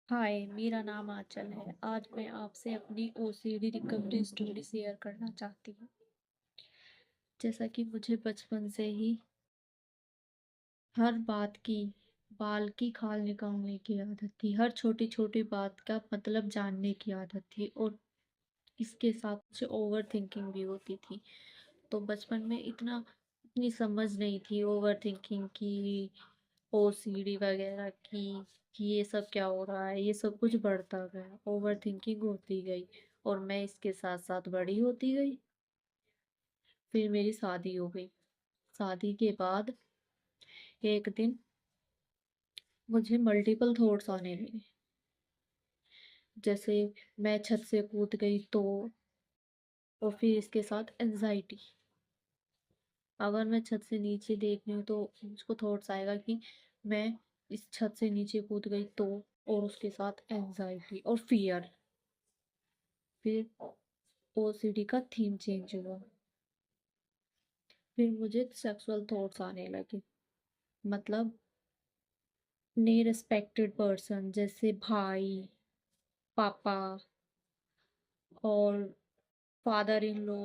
हाय, मेरा नाम आंचल है। आज मैं आपसे अपनी ओसीडी रिकवरी स्टोरी शेयर करना चाहती हूँ। जैसा कि मुझे बचपन से ही हर बात की बाल की खाल निकालने की आदत थी। हर छोटी छोटी बात का मतलब जानने की आदत थी और इसके साथ मुझे ओवर थिंकिंग भी होती थी। तो बचपन में इतनी समझ नहीं थी ओवर थिंकिंग की, ओसीडी वगैरह की, कि ये सब क्या हो रहा है। ये सब कुछ बढ़ता गया, ओवर थिंकिंग होती गई और मैं इसके साथ साथ बड़ी होती गई। फिर मेरी शादी हो गई। शादी के बाद एक दिन मुझे मल्टीपल थॉट्स आने लगे। जैसे मैं छत से कूद गई तो, और फिर इसके साथ एनजाइटी। अगर मैं छत से नीचे देख रही हूँ तो मुझको थॉट्स आएगा कि मैं इस छत से नीचे कूद गई तो, और उसके साथ एंजाइटी और फियर। फिर ओसीडी का थीम चेंज हुआ। फिर मुझे सेक्सुअल थॉट्स आने लगे। मतलब ने रिस्पेक्टेड पर्सन जैसे भाई, पापा और फादर इन लॉ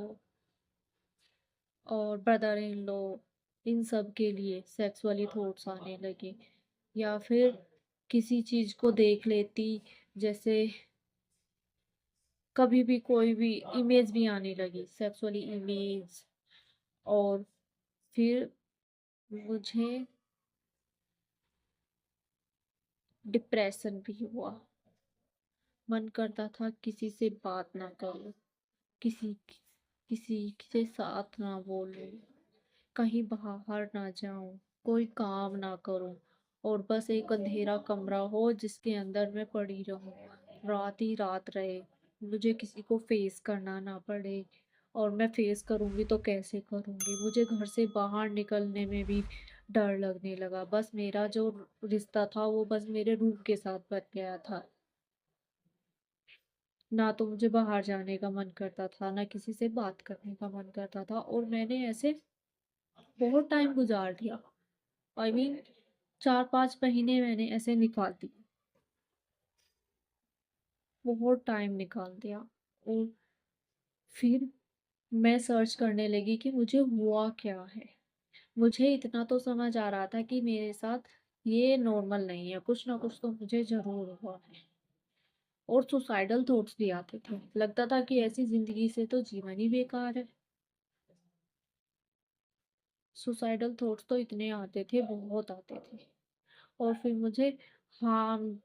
और ब्रदर इन लॉ, इन सब के लिए सेक्सुअली थॉट्स आने लगे। या फिर किसी चीज को देख लेती, जैसे कभी भी कोई भी इमेज भी आने लगी, सेक्सुअली इमेज। और फिर मुझे डिप्रेशन भी हुआ। मन करता था किसी से बात ना करूं, किसी किसी के साथ ना बोलूं, कहीं बाहर ना जाऊं, कोई काम ना करूं, और बस एक अंधेरा कमरा हो जिसके अंदर मैं पड़ी रहूं। रात ही रात रहे, मुझे किसी को फेस करना ना पड़े। और मैं फेस करूंगी तो कैसे करूंगी, मुझे घर से बाहर निकलने में भी डर लगने लगा। बस मेरा जो रिश्ता था वो बस मेरे रूम के साथ बन गया था। ना तो मुझे बाहर जाने का मन करता था, ना किसी से बात करने का मन करता था, और मैंने ऐसे बहुत टाइम गुजार दिया। आई मीन 4-5 महीने मैंने ऐसे निकाल दिए। बहुत टाइम निकाल दिया। और फिर मैं सर्च करने लगी कि मुझे हुआ क्या है। मुझे इतना तो समझ आ रहा था कि मेरे साथ ये नॉर्मल नहीं है, कुछ ना कुछ तो मुझे जरूर हुआ है। और सुसाइडल थॉट्स भी आते थे, लगता था कि ऐसी जिंदगी से तो जीवन ही बेकार है। सुसाइडल थॉट्स तो इतने आते थे, बहुत आते थे। और फिर मुझे हार्म